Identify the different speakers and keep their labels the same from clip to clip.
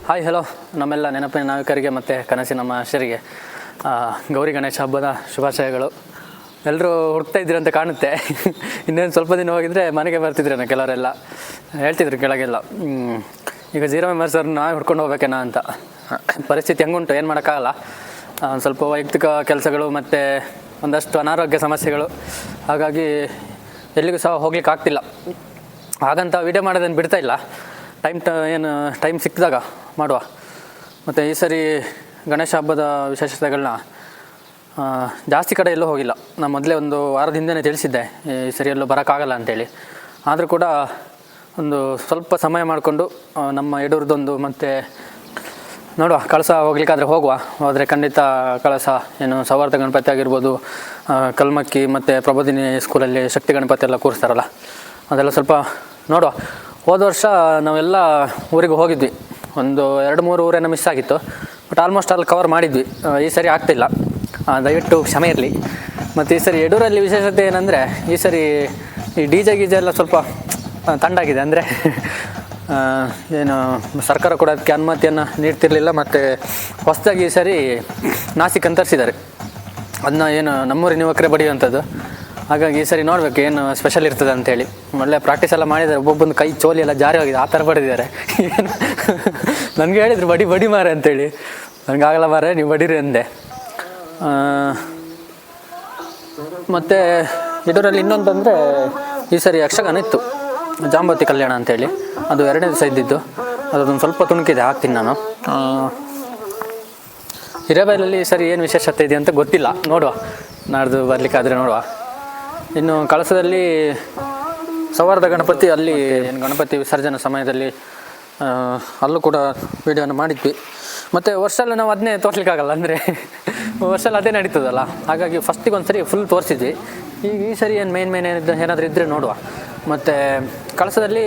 Speaker 1: Hi hello ನಮ್ಮೆಲ್ಲ ನೆನಪಿನ ನಾಯಕರಿಗೆ ಮತ್ತು ಕನಸಿನ ನಮ್ಮ ಆಶರಿಗೆ ಗೌರಿ ಗಣೇಶ ಹಬ್ಬದ ಶುಭಾಶಯಗಳು. ಎಲ್ಲರೂ ಹುಡುಕ್ತಾ ಇದ್ದೀರಂತ ಕಾಣುತ್ತೆ. ಇನ್ನೇನು ಸ್ವಲ್ಪ ದಿನ ಹೋಗಿದ್ರೆ ಮನೆಗೆ ಬರ್ತಿದ್ರೇನೋ ಕೆಲವರೆಲ್ಲ ಹೇಳ್ತಿದ್ರು ಕೆಳಗೆಲ್ಲ. ಈಗ ಜೀರೋ ಮೆಂಬರ್ಸ್ ಅವ್ರನ್ನ ನಾವು ಹುಡ್ಕೊಂಡು ಹೋಗ್ಬೇಕೇನೋ ಅಂತ. ಪರಿಸ್ಥಿತಿ ಹೆಂಗುಂಟು, ಏನು ಮಾಡೋಕ್ಕಾಗಲ್ಲ. ಸ್ವಲ್ಪ ವೈಯಕ್ತಿಕ ಕೆಲಸಗಳು ಮತ್ತು ಒಂದಷ್ಟು ಅನಾರೋಗ್ಯ ಸಮಸ್ಯೆಗಳು, ಹಾಗಾಗಿ ಎಲ್ಲಿಗೂ ಸಹ ಹೋಗ್ಲಿಕ್ಕೆ ಆಗ್ತಿಲ್ಲ. ಹಾಗಂತ ವಿಡಿಯೋ ಮಾಡೋದನ್ನು ಬಿಡ್ತಾ ಇಲ್ಲ. ಟೈಮ್ ಸಿಕ್ಕಿದಾಗ ಮಾಡುವ. ಮತ್ತು ಈ ಸರಿ ಗಣೇಶ ಹಬ್ಬದ ವಿಶೇಷತೆಗಳನ್ನ ಜಾಸ್ತಿ ಕಡೆ ಎಲ್ಲೂ ಹೋಗಿಲ್ಲ. ನಾನು ಮೊದಲೇ ಒಂದು ವಾರದ ಹಿಂದೆ ತಿಳಿಸಿದ್ದೆ ಈ ಸರಿ ಎಲ್ಲೂ ಬರೋಕ್ಕಾಗಲ್ಲ ಅಂತೇಳಿ. ಆದರೂ ಕೂಡ ಒಂದು ಸ್ವಲ್ಪ ಸಮಯ ಮಾಡಿಕೊಂಡು ನಮ್ಮ ಯಡೂರದೊಂದು ಮತ್ತು ನೋಡುವ, ಕಳಸ ಹೋಗ್ಲಿಕ್ಕಾದರೆ ಹೋಗುವ. ಹೋದರೆ ಖಂಡಿತ ಕಳಸ ಏನು ಸೌಹಾರ್ದ ಗಣಪತಿ ಆಗಿರ್ಬೋದು, ಕಲ್ಮಕ್ಕಿ ಮತ್ತು ಪ್ರಬೋಧಿನಿ ಸ್ಕೂಲಲ್ಲಿ ಶಕ್ತಿ ಗಣಪತಿ ಎಲ್ಲ ಕೂರಿಸ್ತಾರಲ್ಲ, ಅದೆಲ್ಲ ಸ್ವಲ್ಪ ನೋಡುವ. ಹೋದ ವರ್ಷ ನಾವೆಲ್ಲ ಊರಿಗೆ ಹೋಗಿದ್ವಿ. ಒಂದು 2-3 ಊರೇನೋ ಮಿಸ್ ಆಗಿತ್ತು, ಬಟ್ ಆಲ್ಮೋಸ್ಟ್ ಅಲ್ಲಿ ಕವರ್ ಮಾಡಿದ್ವಿ. ಈ ಸರಿ ಆಗ್ತಿಲ್ಲ, ದಯವಿಟ್ಟು ಕ್ಷಮೆ ಇರಲಿ. ಮತ್ತು ಈ ಸರಿ ಯಡೂರಲ್ಲಿ ವಿಶೇಷತೆ ಏನಂದರೆ, ಈ ಸರಿ ಈ ಡಿ ಜೆ ಗೀಜೆ ಎಲ್ಲ ಸ್ವಲ್ಪ ತಂಡಾಗಿದೆ. ಅಂದರೆ ಏನು ಸರ್ಕಾರ ಕೂಡ ಅದಕ್ಕೆ ಅನುಮತಿಯನ್ನು ನೀಡ್ತಿರಲಿಲ್ಲ. ಮತ್ತು ಹೊಸದಾಗಿ ಈ ಸರಿ ನಾಸಿಕ್ ಅಂತರಿಸಿದ್ದಾರೆ. ಅದನ್ನ ಏನು ನಮ್ಮೂರಿನ ಯುವಕರೇ ಬಡಿಯುವಂಥದ್ದು. ಹಾಗಾಗಿ ಈ ಸರಿ ನೋಡ್ಬೇಕು ಏನು ಸ್ಪೆಷಲ್ ಇರ್ತದೆ ಅಂತೇಳಿ. ಒಳ್ಳೆ ಪ್ರಾಕ್ಟೀಸ್ ಎಲ್ಲ ಮಾಡಿದ್ದಾರೆ. ಒಬ್ಬೊಬ್ಬನ ಕೈ ಚೋಲಿ ಎಲ್ಲ ಜಾರಿ ಹೋಗಿದೆ, ಆ ಥರ ಬಡಿದಿದ್ದಾರೆ. ಏನು ನನಗೆ ಹೇಳಿದ್ರು ಬಡಿ ಮಾರೆ ಅಂತೇಳಿ. ನನಗಾಗಲ್ಲ ಮಾರೆ, ನೀವು ಬಡೀರಿ ಅಂದೆ. ಮತ್ತು ಇದರಲ್ಲಿ ಇನ್ನೊಂದಂದರೆ, ಈ ಸರಿ ಯಕ್ಷಗಾನ ಇತ್ತು, ಜಾಂಬವತಿ ಕಲ್ಯಾಣ ಅಂತೇಳಿ. ಅದು 2ನೇ ದಿವಸ ಇದ್ದಿದ್ದು. ಅದೊಂದು ಸ್ವಲ್ಪ ತುಣುಕಿದೆ, ಹಾಕ್ತೀನಿ ನಾನು. ಹಿರೇಬೈಲಲ್ಲಿ ಈ ಸರಿ ಏನು ವಿಶೇಷತೆ ಇದೆ ಅಂತ ಗೊತ್ತಿಲ್ಲ, ನೋಡುವ. ನಾಡ್ದು ಬರಲಿಕ್ಕಾದರೆ ನೋಡುವ. ಇನ್ನು ಕಳಸದಲ್ಲಿ ಸೌಹಾರ್ದ ಗಣಪತಿ, ಅಲ್ಲಿ ಏನು ಗಣಪತಿ ವಿಸರ್ಜನೆ ಸಮಯದಲ್ಲಿ ಅಲ್ಲೂ ಕೂಡ ವೀಡಿಯೋನ ಮಾಡಿದ್ವಿ. ಮತ್ತು ವರ್ಷದಲ್ಲಿ ನಾವು ಅದನ್ನೇ ತೋರಿಸ್ಲಿಕ್ಕಾಗಲ್ಲ, ಅಂದರೆ ವರ್ಷದಲ್ಲಿ ಅದೇ ನಡೀತದಲ್ಲ. ಹಾಗಾಗಿ ಫಸ್ಟಿಗೆ ಒಂದು ಸರಿ ಫುಲ್ ತೋರಿಸಿದ್ವಿ. ಈಗ ಈ ಸರಿ ಏನು ಮೇನ್ ಏನಾದರೂ ಇದ್ದರೆ ನೋಡುವ. ಮತ್ತು ಕಳಸದಲ್ಲಿ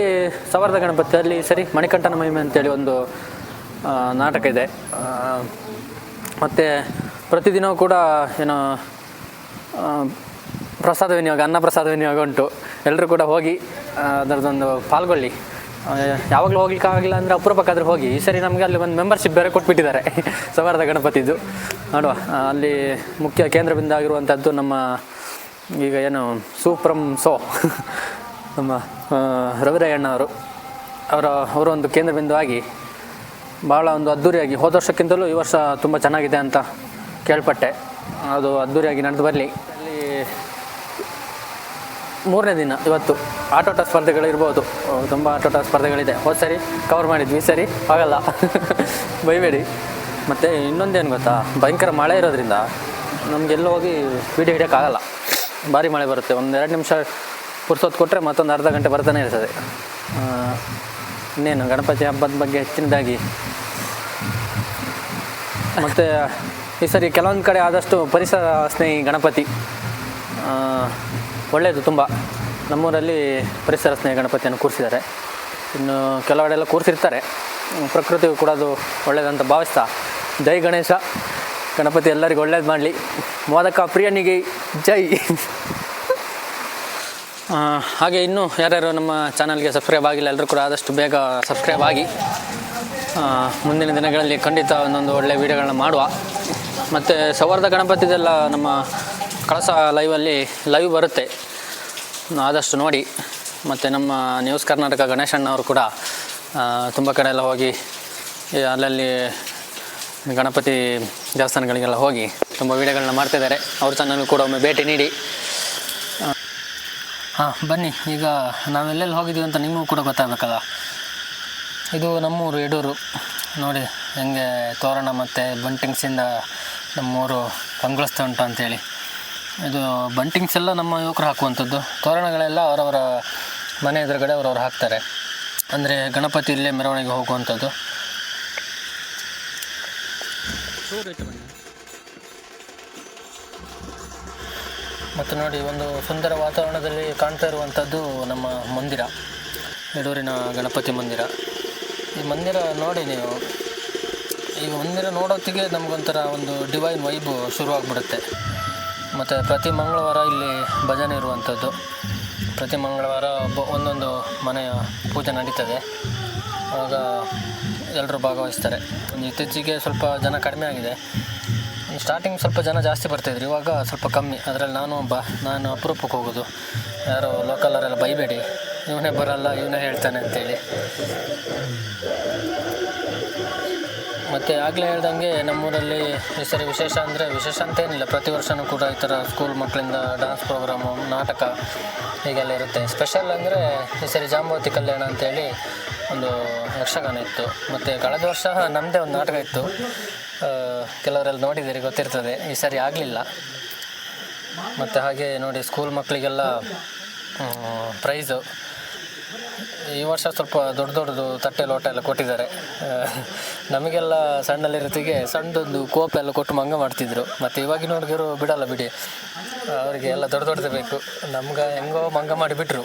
Speaker 1: ಸೌಹಾರ್ದ ಗಣಪತಿಯಲ್ಲಿ ಈ ಸರಿ ಮಣಿಕಂಠನ ಮಹಿಮೆ ಅಂತೇಳಿ ಒಂದು ನಾಟಕ ಇದೆ. ಮತ್ತು ಪ್ರತಿದಿನವೂ ಕೂಡ ಏನೋ ಪ್ರಸಾದ ವಿನಿಯೋಗ, ಅನ್ನ ಪ್ರಸಾದ ವಿನಿಯೋಗ ಉಂಟು. ಎಲ್ಲರೂ ಕೂಡ ಹೋಗಿ ಅದರದ್ದೊಂದು ಪಾಲ್ಗೊಳ್ಳಿ. ಯಾವಾಗಲೂ ಹೋಗ್ಲಿಕ್ಕೆ ಆಗಿಲ್ಲ ಅಂದರೆ ಅಪರೂಪಕ್ಕಾದರೂ ಹೋಗಿ. ಈ ಸರಿ ನಮಗೆ ಅಲ್ಲಿ ಒಂದು ಮೆಂಬರ್ಶಿಪ್ ಬೇರೆ ಕೊಟ್ಬಿಟ್ಟಿದ್ದಾರೆ ಸೌಹಾರ್ದ ಗಣಪತಿದು. ನೋಡುವ, ಅಲ್ಲಿ ಮುಖ್ಯ ಕೇಂದ್ರ ಬಿಂದು ಆಗಿರುವಂಥದ್ದು ನಮ್ಮ ಈಗ ಏನು ಸೂಪ್ರಮ್ ನಮ್ಮ ರವಿರಾಯಣ್ಣವರು. ಅವರು ಒಂದು ಕೇಂದ್ರ ಬಿಂದು ಆಗಿ ಭಾಳ ಒಂದು ಅದ್ಧೂರಿಯಾಗಿ, ಹೋದ ವರ್ಷಕ್ಕಿಂತಲೂ ಈ ವರ್ಷ ತುಂಬ ಚೆನ್ನಾಗಿದೆ ಅಂತ ಕೇಳ್ಪಟ್ಟೆ. ಅದು ಅದ್ಧೂರಿಯಾಗಿ ನಡೆದು ಬರಲಿ. ಅಲ್ಲಿ 3ನೇ ದಿನ ಇವತ್ತು ಆಟೋಟ ಸ್ಪರ್ಧೆಗಳು ಇರ್ಬೋದು. ತುಂಬ ಆಟೋಟ ಸ್ಪರ್ಧೆಗಳಿದೆ. ಹೋದ ಸರಿ ಕವರ್ ಮಾಡಿದ್ವಿ, ಈ ಸರಿ ಆಗಲ್ಲ ಬೈಬೇಡಿ. ಮತ್ತು ಇನ್ನೊಂದೇನು ಗೊತ್ತಾ, ಭಯಂಕರ ಮಳೆ ಇರೋದ್ರಿಂದ ನಮಗೆಲ್ಲ ಹೋಗಿ ವೀಡಿಯೋ ಹಿಡಿಯೋಕ್ಕಾಗಲ್ಲ. ಭಾರಿ ಮಳೆ ಬರುತ್ತೆ. ಒಂದು 2 ನಿಮಿಷ ಪುರ್ಸೊತ್ತು ಕೊಟ್ಟರೆ ಮತ್ತೊಂದು ಅರ್ಧ ಗಂಟೆ ಬರ್ತಾನೆ ಇರ್ತದೆ. ಇನ್ನೇನು ಗಣಪತಿ ಹಬ್ಬದ ಬಗ್ಗೆ ಹೆಚ್ಚಿನದಾಗಿ. ಮತ್ತು ಈ ಸರಿ ಕೆಲವೊಂದು ಕಡೆ ಆದಷ್ಟು ಪರಿಸರ ಸ್ನೇಹಿ ಗಣಪತಿ ಒಳ್ಳೆಯದು ತುಂಬ. ನಮ್ಮೂರಲ್ಲಿ ಪರಿಸರ ಸ್ನೇಹಿ ಗಣಪತಿಯನ್ನು ಕೂರಿಸಿದ್ದಾರೆ. ಇನ್ನು ಕೆಲವೆಡೆಲ್ಲ ಕೂರಿಸಿರ್ತಾರೆ. ಪ್ರಕೃತಿಗೂ ಕೂಡ ಅದು ಒಳ್ಳೆಯದಂತ ಭಾವಿಸ್ತಾ, ಜೈ ಗಣೇಶ, ಗಣಪತಿ ಎಲ್ಲರಿಗೂ ಒಳ್ಳೇದು ಮಾಡಲಿ. ಮೋದಕ ಪ್ರಿಯನಿಗೆ ಜೈ. ಹಾಗೆ ಇನ್ನೂ ಯಾರ್ಯಾರು ನಮ್ಮ ಚಾನಲ್ಗೆ ಸಬ್ಸ್ಕ್ರೈಬ್ ಆಗಿಲ್ಲ, ಎಲ್ಲರೂ ಕೂಡ ಆದಷ್ಟು ಬೇಗ ಸಬ್ಸ್ಕ್ರೈಬ್ ಆಗಿ. ಮುಂದಿನ ದಿನಗಳಲ್ಲಿ ಖಂಡಿತ ಒಂದೊಂದು ಒಳ್ಳೆಯ ವೀಡಿಯೋಗಳನ್ನ ಮಾಡುವ. ಮತ್ತು ಸೌಹಾರ್ದ ಗಣಪತಿದೆಲ್ಲ ನಮ್ಮ ಕಳಸ ಲೈವ್ ಬರುತ್ತೆ, ಆದಷ್ಟು ನೋಡಿ. ಮತ್ತು ನಮ್ಮ ನ್ಯೂಸ್ ಕರ್ನಾಟಕ ಗಣೇಶಣ್ಣವರು ಕೂಡ ತುಂಬ ಕಡೆ ಎಲ್ಲ ಹೋಗಿ ಅಲ್ಲಲ್ಲಿ ಗಣಪತಿ ದೇವಸ್ಥಾನಗಳಿಗೆಲ್ಲ ಹೋಗಿ ತುಂಬ ವೀಡಿಯೋಗಳನ್ನ ಮಾಡ್ತಿದ್ದಾರೆ. ಅವ್ರ ಚಾನಲ್ಗೂ ಕೂಡ ಒಮ್ಮೆ ಭೇಟಿ ನೀಡಿ. ಬನ್ನಿ, ಈಗ ನಾವೆಲ್ಲೆಲ್ಲಿ ಹೋಗಿದ್ದೀವಿ ಅಂತ ನಿಮಗೂ ಕೂಡ ಗೊತ್ತಾಗಬೇಕಲ್ಲ. ಇದು ನಮ್ಮೂರು ಯಡೂರು. ನೋಡಿ ಹೆಂಗೆ ತೋರಣ ಮತ್ತು ಬಂಟಿಂಗ್ಸಿಂದ ನಮ್ಮೂರು ಕಂಗೊಳಿಸ್ತಾ ಉಂಟು ಅಂಥೇಳಿ. ಇದು ಬಂಟಿಂಗ್ಸ್ ಎಲ್ಲ ನಮ್ಮ ಯುವಕರು ಹಾಕುವಂಥದ್ದು. ತೋರಣಗಳೆಲ್ಲ ಅವರವರ ಮನೆ ಎದುರುಗಡೆ ಅವರವರು ಹಾಕ್ತಾರೆ. ಅಂದರೆ ಗಣಪತಿ ಇಲ್ಲೇ ಮೆರವಣಿಗೆ ಹೋಗುವಂಥದ್ದು. ಮತ್ತು ನೋಡಿ, ಒಂದು ಸುಂದರ ವಾತಾವರಣದಲ್ಲಿ ಕಾಣ್ತಾ ಇರುವಂಥದ್ದು ನಮ್ಮ ಮಂದಿರ, ಯಡೂರಿನ ಗಣಪತಿ ಮಂದಿರ. ಈ ಮಂದಿರ ನೋಡಿ ನೀವು, ಈ ಮಂದಿರ ನೋಡೋತ್ತಿಗೆ ನಮಗೊಂಥರ ಒಂದು ಡಿವೈನ್ ವೈಬು ಶುರುವಾಗ್ಬಿಡುತ್ತೆ. ಮತ್ತು ಪ್ರತಿ ಮಂಗಳವಾರ ಇಲ್ಲಿ ಭಜನೆ ಇರುವಂಥದ್ದು. ಪ್ರತಿ ಮಂಗಳವಾರ ಒಂದೊಂದು ಮನೆಯ ಪೂಜೆ ನಡೀತದೆ. ಆಗ ಎಲ್ಲರೂ ಭಾಗವಹಿಸ್ತಾರೆ. ಇತ್ತೀಚೆಗೆ ಸ್ವಲ್ಪ ಜನ ಕಡಿಮೆ ಆಗಿದೆ. ಸ್ಟಾರ್ಟಿಂಗ್ ಸ್ವಲ್ಪ ಜನ ಜಾಸ್ತಿ ಬರ್ತಾಯಿದ್ರು, ಇವಾಗ ಸ್ವಲ್ಪ ಕಮ್ಮಿ. ಅದರಲ್ಲಿ ನಾನು ಅಪರೂಪಕ್ಕೆ ಹೋಗೋದು. ಯಾರೋ ಲೋಕಲವರೆಲ್ಲ ಬೈಬೇಡಿ, ಇವನೇ ಬರಲ್ಲ, ಇವನೇ ಹೇಳ್ತಾನೆ ಅಂತೇಳಿ. ಮತ್ತು ಆಗಲೇ ಹೇಳ್ದಂಗೆ ನಮ್ಮೂರಲ್ಲಿ ಈ ಸರಿ ವಿಶೇಷ ಅಂತೇನಿಲ್ಲ. ಪ್ರತಿ ವರ್ಷವೂ ಕೂಡ ಈ ಥರ ಸ್ಕೂಲ್ ಮಕ್ಕಳಿಂದ ಡ್ಯಾನ್ಸ್ ಪ್ರೋಗ್ರಾಮು, ನಾಟಕ ಹೀಗೆಲ್ಲ ಇರುತ್ತೆ. ಸ್ಪೆಷಲ್ ಅಂದರೆ ಈ ಸರಿ ಜಾಂಬವತಿ ಕಲ್ಯಾಣ ಅಂತೇಳಿ ಒಂದು ಯಕ್ಷಗಾನ ಇತ್ತು. ಮತ್ತು ಕಳೆದ ವರ್ಷ ನಮ್ಮದೇ ಒಂದು ನಾಟಕ ಇತ್ತು, ಕೆಲವರೆಲ್ಲ ನೋಡಿದ್ದೀರಿ, ಗೊತ್ತಿರ್ತದೆ. ಈ ಸರಿ ಆಗಲಿಲ್ಲ. ಮತ್ತು ಹಾಗೆ ನೋಡಿ, ಸ್ಕೂಲ್ ಮಕ್ಕಳಿಗೆಲ್ಲ ಪ್ರೈಸು ಈ ವರ್ಷ ಸ್ವಲ್ಪ ದೊಡ್ಡದು ತಟ್ಟೆ ಲೋಟ ಎಲ್ಲ ಕೊಟ್ಟಿದ್ದಾರೆ. ನಮಗೆಲ್ಲ ಸಣ್ಣಲ್ಲಿರೋತ್ತಿಗೆ ಸಣ್ಣದೊಂದು ಕೋಪ ಎಲ್ಲ ಕೊಟ್ಟು ಮಂಗ ಮಾಡ್ತಿದ್ರು. ಮತ್ತು ಇವಾಗಿನ ಹುಡುಗರು ಬಿಡಲ್ಲ ಬಿಡಿ, ಅವರಿಗೆ ಎಲ್ಲ ದೊಡ್ಡದು ಬೇಕು. ನಮ್ಗೆ ಹೆಂಗೋ ಮಂಗ ಮಾಡಿಬಿಟ್ರು.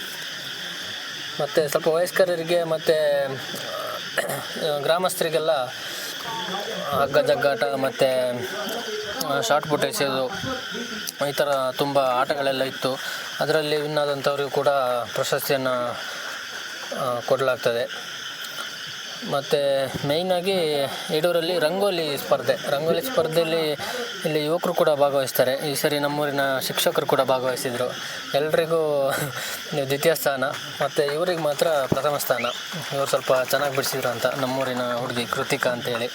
Speaker 1: ಮತ್ತು ಸ್ವಲ್ಪ ವಯಸ್ಕರಿಗೆ ಮತ್ತು ಗ್ರಾಮಸ್ಥರಿಗೆಲ್ಲ ಹಗ್ಗ ಜಗ್ಗಾಟ ಮತ್ತು ಶಾರ್ಟ್ ಪುಟ್ ಎಸೆಯೋದು, ಈ ಥರ ತುಂಬ ಆಟಗಳೆಲ್ಲ ಇತ್ತು. ಅದರಲ್ಲಿ ವಿನ್ ಆದಂಥವ್ರಿಗೂ ಕೂಡ ಪ್ರಶಸ್ತಿಯನ್ನು ಕೊಡಲಾಗ್ತದೆ. ಮತ್ತು ಮೇಯ್ನಾಗಿ ಯಡೂರಲ್ಲಿ ರಂಗೋಲಿ ಸ್ಪರ್ಧೆಯಲ್ಲಿ ಇಲ್ಲಿ ಯುವಕರು ಕೂಡ ಭಾಗವಹಿಸ್ತಾರೆ. ಈ ಸರಿ ನಮ್ಮೂರಿನ ಶಿಕ್ಷಕರು ಕೂಡ ಭಾಗವಹಿಸಿದರು. ಎಲ್ರಿಗೂ ದ್ವಿತೀಯ ಸ್ಥಾನ, ಮತ್ತು ಇವ್ರಿಗೆ ಮಾತ್ರ ಪ್ರಥಮ ಸ್ಥಾನ. ಇವರು ಸ್ವಲ್ಪ ಚೆನ್ನಾಗಿ ಬಿಡಿಸಿದ್ರು ಅಂತ, ನಮ್ಮೂರಿನ ಹುಡುಗಿ ಕೃತಿಕಾ ಅಂತೇಳಿ.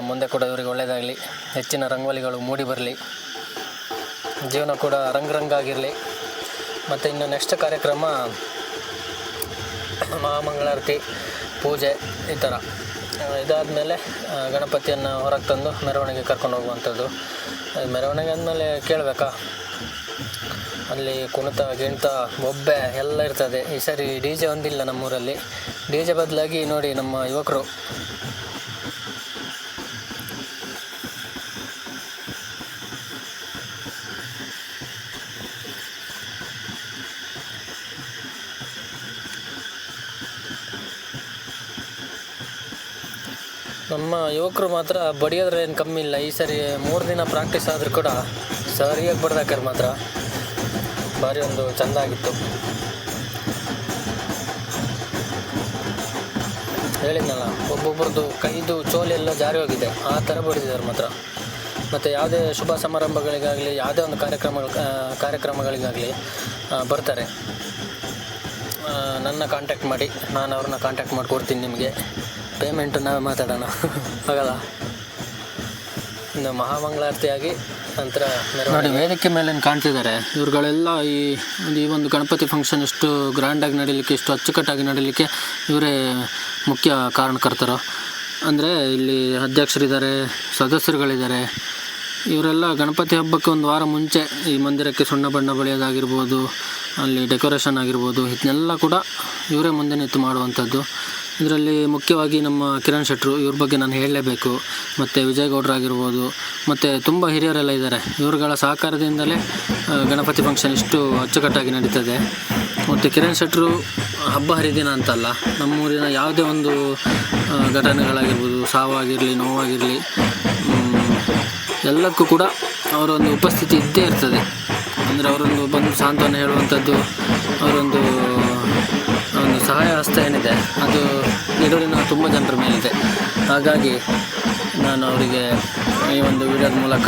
Speaker 1: ಮುಂದೆ ಕೂಡ ಇವರಿಗೆ ಒಳ್ಳೆಯದಾಗಲಿ, ಹೆಚ್ಚಿನ ರಂಗೋಲಿಗಳು ಮೂಡಿ ಬರಲಿ, ಜೀವನ ಕೂಡ ರಂಗಾಗಿರಲಿ. ಮತ್ತು ಇನ್ನು ನೆಕ್ಸ್ಟ್ ಕಾರ್ಯಕ್ರಮ ಮಹಾಮಂಗಳಾರತಿ, ಪೂಜೆ, ಈ ಥರ. ಇದಾದಮೇಲೆ ಗಣಪತಿಯನ್ನು ಹೊರಗೆ ತಂದು ಮೆರವಣಿಗೆ ಕರ್ಕೊಂಡು ಹೋಗುವಂಥದ್ದು. ಮೆರವಣಿಗೆ ಆದಮೇಲೆ ಕೇಳಬೇಕಾ, ಅಲ್ಲಿ ಕುಣಿತ ಗಿಣಿತ ಬೊಬ್ಬೆ ಎಲ್ಲ ಇರ್ತದೆ. ಈ ಸರಿ ಡಿ ಜೆ ಒಂದಿಲ್ಲ ನಮ್ಮೂರಲ್ಲಿ. ಡಿ ಜೆ ಬದಲಾಗಿ ನೋಡಿ ನಮ್ಮ ಯುವಕರು ಮಾತ್ರ ಬಡಿಯೋದ್ರೆ ಏನು ಕಮ್ಮಿ ಇಲ್ಲ. ಈ ಸರಿ 3 ದಿನ ಪ್ರಾಕ್ಟೀಸ್ ಆದರೂ ಕೂಡ ಸರಿಯಾಗಿ ಬಡ್ದಾಕ್ಯಾರ. ಮಾತ್ರ ಭಾರಿ ಒಂದು ಚೆಂದ ಆಗಿತ್ತು. ಹೇಳಿದ್ನಲ್ಲ, ಒಬ್ಬೊಬ್ರದ್ದು ಕೈದು ಚೋಲಿ ಎಲ್ಲ ಜಾರಿ ಹೋಗಿದೆ, ಆ ಥರ ಬಡಿದಿದ್ದಾರೆ ಮಾತ್ರ. ಮತ್ತು ಯಾವುದೇ ಶುಭ ಸಮಾರಂಭಗಳಿಗಾಗಲಿ, ಯಾವುದೇ ಒಂದು ಕಾರ್ಯಕ್ರಮಗಳಿಗಾಗಲಿ ಬರ್ತಾರೆ. ನನ್ನ ಕಾಂಟ್ಯಾಕ್ಟ್ ಮಾಡಿ, ನಾನು ಅವ್ರನ್ನ ಕಾಂಟ್ಯಾಕ್ಟ್ ಮಾಡಿಕೊಡ್ತೀನಿ ನಿಮಗೆ. ಪೇಮೆಂಟು ನಾವೇ ಮಾತಾಡೋಣ, ಆಗಲ್ಲ. ಇನ್ನು ಮಹಾಮಂಗಳಾರತಿಯಾಗಿ ನಂತರ ನೋಡಿ, ವೇದಿಕೆ ಮೇಲೆ ಕಾಣ್ತಿದ್ದಾರೆ ಇವ್ರುಗಳೆಲ್ಲ. ಈ ಒಂದು ಗಣಪತಿ ಫಂಕ್ಷನ್ ಇಷ್ಟು ಗ್ರ್ಯಾಂಡಾಗಿ ನಡೀಲಿಕ್ಕೆ, ಇಷ್ಟು ಅಚ್ಚುಕಟ್ಟಾಗಿ ನಡೀಲಿಕ್ಕೆ ಇವರೇ ಮುಖ್ಯ ಕಾರಣಕರ್ತರು. ಅಂದರೆ ಇಲ್ಲಿ ಅಧ್ಯಕ್ಷರಿದ್ದಾರೆ, ಸದಸ್ಯರುಗಳಿದ್ದಾರೆ. ಇವರೆಲ್ಲ ಗಣಪತಿ ಹಬ್ಬಕ್ಕೆ ಒಂದು ವಾರ ಮುಂಚೆ ಈ ಮಂದಿರಕ್ಕೆ ಸುಣ್ಣ ಬಣ್ಣ ಬಳಿಯೋದಾಗಿರ್ಬೋದು, ಅಲ್ಲಿ ಡೆಕೋರೇಷನ್ ಆಗಿರ್ಬೋದು, ಇದನ್ನೆಲ್ಲ ಕೂಡ ಇವರೇ ಮುಂದೆ ನಿಂತು ಮಾಡುವಂಥದ್ದು. ಇದರಲ್ಲಿ ಮುಖ್ಯವಾಗಿ ನಮ್ಮ ಕಿರಣ್ ಶೆಟ್ಟರು, ಇವ್ರ ಬಗ್ಗೆ ನಾನು ಹೇಳಲೇಬೇಕು. ಮತ್ತು ವಿಜಯಗೌಡರಾಗಿರ್ಬೋದು, ಮತ್ತು ತುಂಬ ಹಿರಿಯರೆಲ್ಲ ಇದ್ದಾರೆ. ಇವರುಗಳ ಸಹಕಾರದಿಂದಲೇ ಗಣಪತಿ ಫಂಕ್ಷನ್ ಇಷ್ಟು ಅಚ್ಚುಕಟ್ಟಾಗಿ ನಡೀತದೆ. ಮತ್ತು ಕಿರಣ್ ಶೆಟ್ಟರು ಹಬ್ಬ ಹರಿದಿನ ಅಂತಲ್ಲ, ನಮ್ಮೂರಿನ ಯಾವುದೇ ಒಂದು ಘಟನೆಗಳಾಗಿರ್ಬೋದು, ಸಾವಾಗಿರಲಿ, ನೋವಾಗಿರಲಿ, ಎಲ್ಲಕ್ಕೂ ಕೂಡ ಅವರೊಂದು ಉಪಸ್ಥಿತಿ ಇದ್ದೇ ಇರ್ತದೆ. ಅಂದರೆ ಅವರೊಂದು ಬಂದು ಸಾಂತ್ವನ ಹೇಳುವಂಥದ್ದು, ಅವರೊಂದು ಸಹಾಯ ಹಸ್ತ ಏನಿದೆ ಅದು ಯಡೂರಿನ ತುಂಬ ಜನರ ಮೇಲಿದೆ. ಹಾಗಾಗಿ ನಾನು ಅವರಿಗೆ ಈ ಒಂದು ವಿಡಿಯೋದ ಮೂಲಕ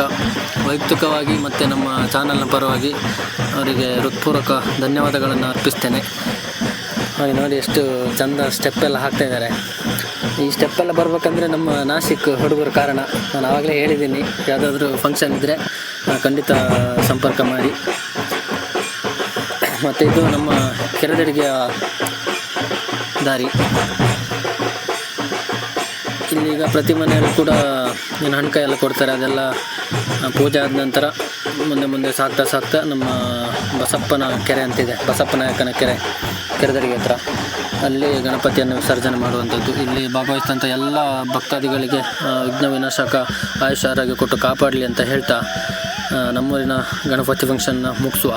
Speaker 1: ವೈಯಕ್ತಿಕವಾಗಿ ಮತ್ತು ನಮ್ಮ ಚಾನಲ್ನ ಪರವಾಗಿ ಅವರಿಗೆ ಹೃತ್ಪೂರ್ವಕ ಧನ್ಯವಾದಗಳನ್ನು ಅರ್ಪಿಸ್ತೇನೆ. ಹಾಗೆ ನೋಡಿ ಎಷ್ಟು ಚೆಂದ ಸ್ಟೆಪ್ಪೆಲ್ಲ ಹಾಕ್ತಾಯಿದ್ದಾರೆ. ಈ ಸ್ಟೆಪ್ಪೆಲ್ಲ ಬರಬೇಕಂದ್ರೆ ನಮ್ಮ ನಾಸಿಕ್ ಹುಡುಗರ ಕಾರಣ. ನಾನು ಆವಾಗಲೇ ಹೇಳಿದ್ದೀನಿ, ಯಾವುದಾದ್ರೂ ಫಂಕ್ಷನ್ ಇದ್ದರೆ ಖಂಡಿತ ಸಂಪರ್ಕ ಮಾಡಿ. ಮತ್ತು ಇದು ನಮ್ಮ ಕೆರೆದಡಿಗೆಯ ದಾರಿ. ಇಲ್ಲೀಗ ಪ್ರತಿ ಮನೆಯಲ್ಲೂ ಕೂಡ ಏನು ಹಣ್ಕಾಯಿ ಎಲ್ಲ ಕೊಡ್ತಾರೆ. ಅದೆಲ್ಲ ಪೂಜೆ ಆದ ನಂತರ ಮುಂದೆ ಸಾಕ್ತಾ ನಮ್ಮ ಬಸಪ್ಪನ ಕೆರೆ ಅಂತಿದೆ, ಬಸಪ್ಪನಾಯಕನ ಕೆರೆದಡಿಗೆ ಹತ್ರ, ಅಲ್ಲಿ ಗಣಪತಿಯನ್ನು ವಿಸರ್ಜನೆ ಮಾಡುವಂಥದ್ದು. ಇಲ್ಲಿ ಭಾಗವಹಿಸಿದಂಥ ಎಲ್ಲ ಭಕ್ತಾದಿಗಳಿಗೆ ವಿಘ್ನ ವಿನಾಶಕ ಆಯುಷ್ಯ ಆರೋಗ್ಯ ಕೊಟ್ಟು ಕಾಪಾಡಲಿ ಅಂತ ಹೇಳ್ತಾ ನಮ್ಮೂರಿನ ಗಣಪತಿ ಫಂಕ್ಷನ್ನ ಮುಗಿಸುವ.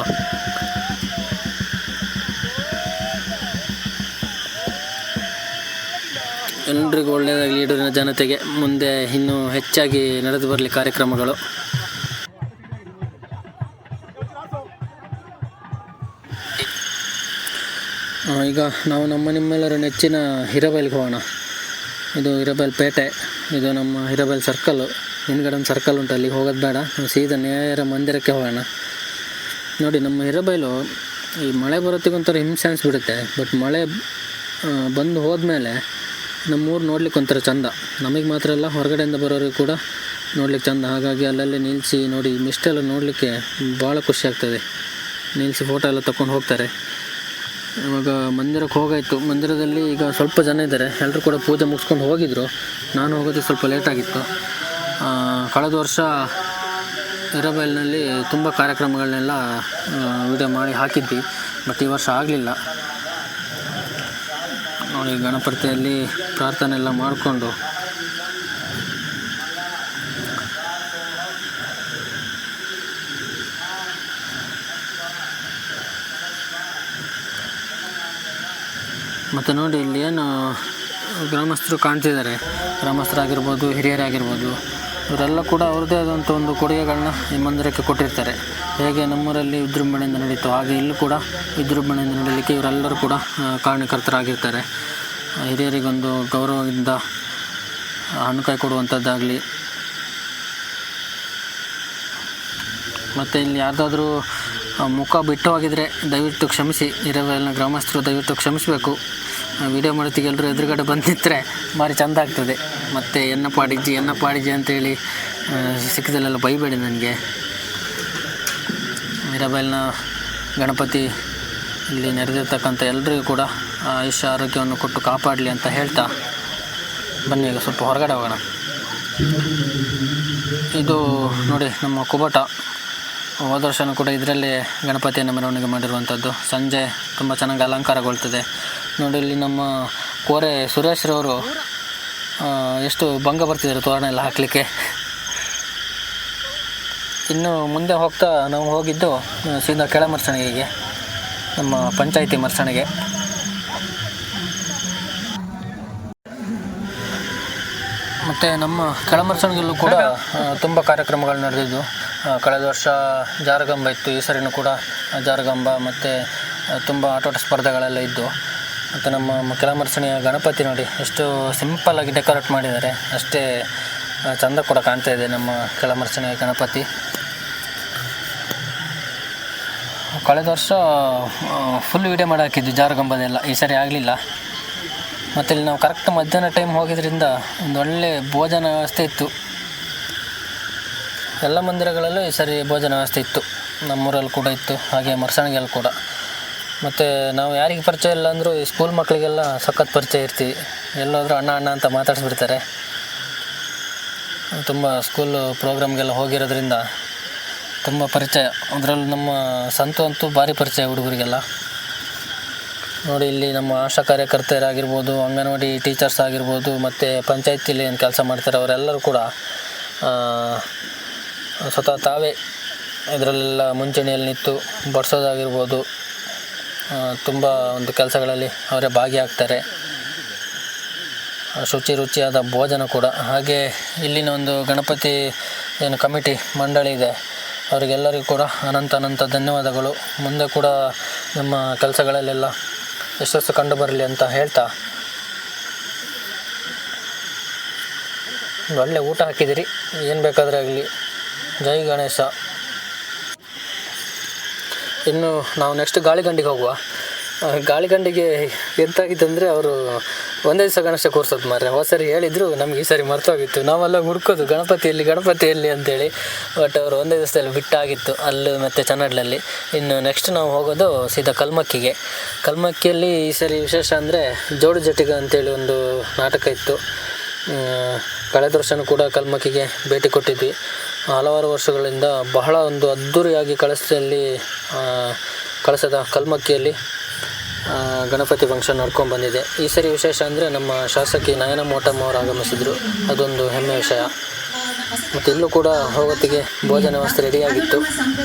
Speaker 1: ಎಲ್ರಿಗೂ ಒಳ್ಳೆಯದಾಗಲಿ. ಯಡೂರಿನ ಜನತೆಗೆ ಮುಂದೆ ಇನ್ನೂ ಹೆಚ್ಚಾಗಿ ನಡೆದು ಬರಲಿ ಕಾರ್ಯಕ್ರಮಗಳು. ಈಗ ನಾವು ನಿಮ್ಮೆಲ್ಲರ ನೆಚ್ಚಿನ ಹಿರೇಬೈಲಿಗೆ ಹೋಗೋಣ. ಇದು ಹಿರೇಬೈಲ್ ಪೇಟೆ, ಇದು ನಮ್ಮ ಹಿರೇಬೈಲ್ ಸರ್ಕಲ್ಲು. ಹಿಂದ್ಗಡೆ ಒಂದು ಸರ್ಕಲ್ ಉಂಟು, ಅಲ್ಲಿಗೆ ಹೋಗೋದು ಬೇಡ, ನಾವು ಸೀದಾ ನೇರ ಮಂದಿರಕ್ಕೆ ಹೋಗೋಣ. ನೋಡಿ, ನಮ್ಮ ಹಿರೇಬೈಲು ಈ ಮಳೆ ಬರೋತ್ತಿಗೆ ಒಂಥರ ಹಿಂಸೆ ಅನಿಸ್ಬಿಡುತ್ತೆ. ಬಟ್ ಮಳೆ ಬಂದು ಹೋದ್ಮೇಲೆ ನಮ್ಮೂರು ನೋಡ್ಲಿಕ್ಕೆ ಒಂಥರ ಚಂದ. ನಮಗೆ ಮಾತ್ರ ಅಲ್ಲ, ಹೊರಗಡೆಯಿಂದ ಬರೋರಿಗೆ ಕೂಡ ನೋಡ್ಲಿಕ್ಕೆ ಚಂದ. ಹಾಗಾಗಿ ಅಲ್ಲಲ್ಲೇ ನಿಲ್ಲಿಸಿ ನೋಡಿ, ಮಿಸ್ಟೆಲ್ಲ ನೋಡಲಿಕ್ಕೆ ಭಾಳ ಖುಷಿ ಆಗ್ತದೆ. ನಿಲ್ಲಿಸಿ ಫೋಟೋ ಎಲ್ಲ ತಗೊಂಡು ಹೋಗ್ತಾರೆ. ಇವಾಗ ಮಂದಿರಕ್ಕೆ ಹೋಗಾಯಿತು. ಮಂದಿರದಲ್ಲಿ ಈಗ ಸ್ವಲ್ಪ ಜನ ಇದ್ದಾರೆ, ಎಲ್ಲರೂ ಕೂಡ ಪೂಜೆ ಮುಗಿಸ್ಕೊಂಡು ಹೋಗಿದ್ದರು. ನಾನು ಹೋಗೋದು ಸ್ವಲ್ಪ ಲೇಟಾಗಿತ್ತು. ಕಳೆದ ವರ್ಷ ಹಿರೇಬೈಲ್ನಲ್ಲಿ ತುಂಬ ಕಾರ್ಯಕ್ರಮಗಳನ್ನೆಲ್ಲ ವಿಡಿಯೋ ಮಾಡಿ ಹಾಕಿದ್ವಿ, ಬಟ್ ಈ ವರ್ಷ ಆಗಲಿಲ್ಲ. ನೋಡಿ, ಗಣಪತಿಯಲ್ಲಿ ಪ್ರಾರ್ಥನೆ ಎಲ್ಲ ಮಾಡಿಕೊಂಡು ಮತ್ತು ನೋಡಿ, ಇಲ್ಲಿ ಏನು ಗ್ರಾಮಸ್ಥರು ಕಾಣ್ತಿದ್ದಾರೆ, ಗ್ರಾಮಸ್ಥರಾಗಿರ್ಬೋದು, ಹಿರಿಯರಾಗಿರ್ಬೋದು, ಇವರೆಲ್ಲ ಕೂಡ ಅವ್ರದ್ದೇ ಆದಂಥ ಒಂದು ಕೊಡುಗೆಗಳನ್ನ ಈ ಮಂದಿರಕ್ಕೆ ಕೊಟ್ಟಿರ್ತಾರೆ. ಹೇಗೆ ನಮ್ಮೂರಲ್ಲಿ ವಿಜೃಂಭಣೆಯಿಂದ ನಡೀತು, ಹಾಗೆ ಇಲ್ಲೂ ಕೂಡ ವಿಜೃಂಭಣೆಯಿಂದ ನಡೀಲಿಕ್ಕೆ ಇವರೆಲ್ಲರೂ ಕೂಡ ಕಾರಣಕರ್ತರಾಗಿರ್ತಾರೆ. ಹಿರಿಯರಿಗೊಂದು ಗೌರವದಿಂದ ಹಣ್ಣು ಕಾಯಿ ಕೊಡುವಂಥದ್ದಾಗಲಿ, ಮತ್ತು ಇಲ್ಲಿ ಯಾರ್ದಾದ್ರೂ ಮುಖ ಬಿಟ್ಟು ಹೋಗಿದರೆ ದಯವಿಟ್ಟು ಕ್ಷಮಿಸಿ. ಹಿರೇಬೈಲ್ನ ಗ್ರಾಮಸ್ಥರು ದಯವಿಟ್ಟು ಕ್ಷಮಿಸಬೇಕು. ವಿಡಿಯೋ ಮಾಡೋತ್ತಿಗೆ ಎಲ್ಲರೂ ಎದುರುಗಡೆ ಬಂದು ನಿಂತರೆ ಭಾರಿ ಚೆಂದ ಆಗ್ತದೆ. ಮತ್ತು ಎನ್ನ ಪಾಡಿಜಿ ಅಂತೇಳಿ ಸಿಕ್ಕಿದಲ್ಲೆಲ್ಲ ಬೈಬೇಡಿ ನನಗೆ. ಹಿರೇಬೈಲ್ನ ಗಣಪತಿ ಇಲ್ಲಿ ನೆರೆದಿರ್ತಕ್ಕಂಥ ಎಲ್ರಿಗೂ ಕೂಡ ಆಯುಷ್ಯ ಆರೋಗ್ಯವನ್ನು ಕೊಟ್ಟು ಕಾಪಾಡಲಿ ಅಂತ ಹೇಳ್ತಾ ಬನ್ನಿ, ಈಗ ಸ್ವಲ್ಪ ಹೊರಗಡೆ ಹೋಗೋಣ. ಇದು ನೋಡಿ, ನಮ್ಮ ಕುಬಟ. ಹೋದ ವರ್ಷವೂ ಕೂಡ ಇದರಲ್ಲೇ ಗಣಪತಿಯನ್ನು ಮೆರವಣಿಗೆ ಮಾಡಿರುವಂಥದ್ದು. ಸಂಜೆ ತುಂಬ ಚೆನ್ನಾಗಿ ಅಲಂಕಾರಗೊಳ್ತದೆ. ನೋಡಿ, ಇಲ್ಲಿ ನಮ್ಮ ಕೋರೆ ಸುರೇಶ್ರವರು ಎಷ್ಟು ಭಂಗ ಬರ್ತಿದ್ದಾರೆ ತೋರಣ ಎಲ್ಲ ಹಾಕಲಿಕ್ಕೆ. ಇನ್ನು ಮುಂದೆ ಹೋಗ್ತಾ ನಾವು ಹೋಗಿದ್ದು ಸೀದಾ ಕೆಳ ಮರ್ಸಣಿಗೆಗೆ, ನಮ್ಮ ಪಂಚಾಯಿತಿ ಮರ್ಸಣಿಗೆ. ಮತ್ತು ನಮ್ಮ ಕೆಳ ಮರ್ಸಣಿಗೆಯಲ್ಲೂ ಕೂಡ ತುಂಬ ಕಾರ್ಯಕ್ರಮಗಳು ನಡೆದಿದ್ದು. ಕಳೆದ ವರ್ಷ ಜಾರಗಂಬ ಇತ್ತು, ಈ ಸರಿನೂ ಕೂಡ ಜಾರಗಂಬ ಮತ್ತು ತುಂಬ ಆಟೋಟ ಸ್ಪರ್ಧೆಗಳೆಲ್ಲ ಇದ್ದು. ಮತ್ತು ನಮ್ಮ ಕೆಳಮರ್ಸಣಿಯ ಗಣಪತಿ ನೋಡಿ ಎಷ್ಟು ಸಿಂಪಲ್ಲಾಗಿ ಡೆಕೋರೇಟ್ ಮಾಡಿದ್ದಾರೆ, ಅಷ್ಟೇ ಚೆಂದ ಕೂಡ ಕಾಣ್ತಾ ಇದೆ ನಮ್ಮ ಕೆಳಮರ್ಸಣಿಯ ಗಣಪತಿ. ಕಳೆದ ವರ್ಷ ಫುಲ್ ವೀಡಿಯೋ ಮಾಡಿ ಹಾಕಿದ್ದು ಜಾರಗಂಬದೆಲ್ಲ, ಈ ಸರಿ ಆಗಲಿಲ್ಲ. ಮತ್ತು ಇಲ್ಲಿ ನಾವು ಕರೆಕ್ಟ್ ಮಧ್ಯಾಹ್ನ ಟೈಮ್ ಹೋಗಿದ್ದರಿಂದ ಒಂದು ಒಳ್ಳೆ ಭೋಜನ ವ್ಯವಸ್ಥೆ ಇತ್ತು. ಎಲ್ಲ ಮಂದಿರಗಳಲ್ಲೂ ಈ ಸರಿ ಭೋಜನ ವ್ಯವಸ್ಥೆ ಇತ್ತು, ನಮ್ಮೂರಲ್ಲಿ ಕೂಡ ಇತ್ತು, ಹಾಗೆ ಮರ್ಸಣಿಗೆಯಲ್ಲಿ ಕೂಡ. ಮತ್ತು ನಾವು ಯಾರಿಗೆ ಪರಿಚಯ ಇಲ್ಲ ಅಂದರೂ ಈ ಸ್ಕೂಲ್ ಮಕ್ಕಳಿಗೆಲ್ಲ ಸಖತ್ ಪರಿಚಯ ಇರ್ತೀವಿ. ಎಲ್ಲೋದ್ರೂ ಅಣ್ಣ ಅಣ್ಣ ಅಂತ ಮಾತಾಡಿಸ್ಬಿಡ್ತಾರೆ. ತುಂಬ ಸ್ಕೂಲ್ ಪ್ರೋಗ್ರಾಮ್ಗೆಲ್ಲ ಹೋಗಿರೋದ್ರಿಂದ ತುಂಬ ಪರಿಚಯ. ಅದರಲ್ಲೂ ನಮ್ಮ ಸಂತು ಅಂತೂ ಭಾರಿ ಪರಿಚಯ ಹುಡುಗರಿಗೆಲ್ಲ. ನೋಡಿ, ಇಲ್ಲಿ ನಮ್ಮ ಆಶಾ ಕಾರ್ಯಕರ್ತೆಯರಾಗಿರ್ಬೋದು, ಅಂಗನವಾಡಿ ಟೀಚರ್ಸ್ ಆಗಿರ್ಬೋದು, ಮತ್ತು ಪಂಚಾಯತಿಲಿ ಏನು ಕೆಲಸ ಮಾಡ್ತಾರೆ ಅವರೆಲ್ಲರೂ ಕೂಡ ಸ್ವತಃ ತಾವೇ ಇದರಲ್ಲೆಲ್ಲ ಮುಂಚೂಣಿಯಲ್ಲಿ ನಿಂತು ಬಡಿಸೋದಾಗಿರ್ಬೋದು, ತುಂಬ ಒಂದು ಕೆಲಸಗಳಲ್ಲಿ ಅವರೇ ಭಾಗಿಯಾಗ್ತಾರೆ. ರುಚಿಯಾದ ಭೋಜನ ಕೂಡ. ಹಾಗೆ ಇಲ್ಲಿನ ಒಂದು ಗಣಪತಿ ಏನು ಕಮಿಟಿ ಮಂಡಳಿ ಇದೆ, ಅವರಿಗೆಲ್ಲರಿಗೂ ಕೂಡ ಅನಂತ ಧನ್ಯವಾದಗಳು. ಮುಂದೆ ಕೂಡ ನಮ್ಮ ಕೆಲಸಗಳಲ್ಲೆಲ್ಲ ಯಶಸ್ಸು ಕಂಡು ಬರಲಿ ಅಂತ ಹೇಳ್ತಾ, ಒಳ್ಳೆ ಊಟ ಹಾಕಿದಿರಿ, ಏನು ಬೇಕಾದರೆ ಆಗಲಿ. ಜೈ ಗಣೇಶ. ಇನ್ನು ನಾವು ನೆಕ್ಸ್ಟ್ ಗಾಳಿಗಂಡಿಗೆ ಹೋಗುವ. ಗಾಳಿಗಂಡಿಗೆ ಎಂತಾಗಿತ್ತಂದರೆ ಅವರು ಒಂದೇ ದಿವಸ ಗಣೇಶ ಕೂರಿಸೋದು ಮಾರ್ರೆ. ಸರಿ ಹೇಳಿದರು, ನಮ್ಗೆ ಈ ಸರಿ ಮರ್ತೋಗಿತ್ತು. ನಾವೆಲ್ಲ ಹುಡ್ಕೋದು ಗಣಪತಿಯಲ್ಲಿ ಅಂತೇಳಿ. ಬಟ್ ಅವರು ಒಂದೇ ದಿವಸದಲ್ಲಿ ಬಿಟ್ಟಾಗಿತ್ತು ಅಲ್ಲಿ ಮತ್ತು ಚನ್ನಡ್ಲಲ್ಲಿ. ಇನ್ನು ನೆಕ್ಸ್ಟ್ ನಾವು ಹೋಗೋದು ಸೀದಾ ಕಲ್ಮಕ್ಕಿಯಲ್ಲಿ ಈ ಸರಿ ವಿಶೇಷ ಅಂದರೆ ಜೋಡು ಜಟಿಗ ಅಂತೇಳಿ ಒಂದು ನಾಟಕ ಇತ್ತು. ಕಳೆದ ವರ್ಷವೂ ಕೂಡ ಕಲ್ಮಕ್ಕಿಗೆ ಭೇಟಿ ಕೊಟ್ಟಿದ್ವಿ. ಹಲವಾರು ವರ್ಷಗಳಿಂದ ಬಹಳ ಒಂದು ಅದ್ಧೂರಿಯಾಗಿ ಕಳಸದ ಕಲ್ಮಕ್ಕಿಯಲ್ಲಿ ಗಣಪತಿ ಫಂಕ್ಷನ್ ನಡ್ಕೊಂಡು ಬಂದಿದೆ. ಈ ಸರಿ ವಿಶೇಷ ಅಂದರೆ ನಮ್ಮ ಶಾಸಕಿ ನಯನ ಮೋಟಮ್ಮ ಅವರು ಆಗಮಿಸಿದರು, ಅದೊಂದು ಹೆಮ್ಮೆ ವಿಷಯ. ಮತ್ತು ಇಲ್ಲೂ ಕೂಡ ಹೋಗೋತ್ತಿಗೆ ಭೋಜನ ವ್ಯವಸ್ಥೆ ರೆಡಿಯಾಗಿತ್ತು.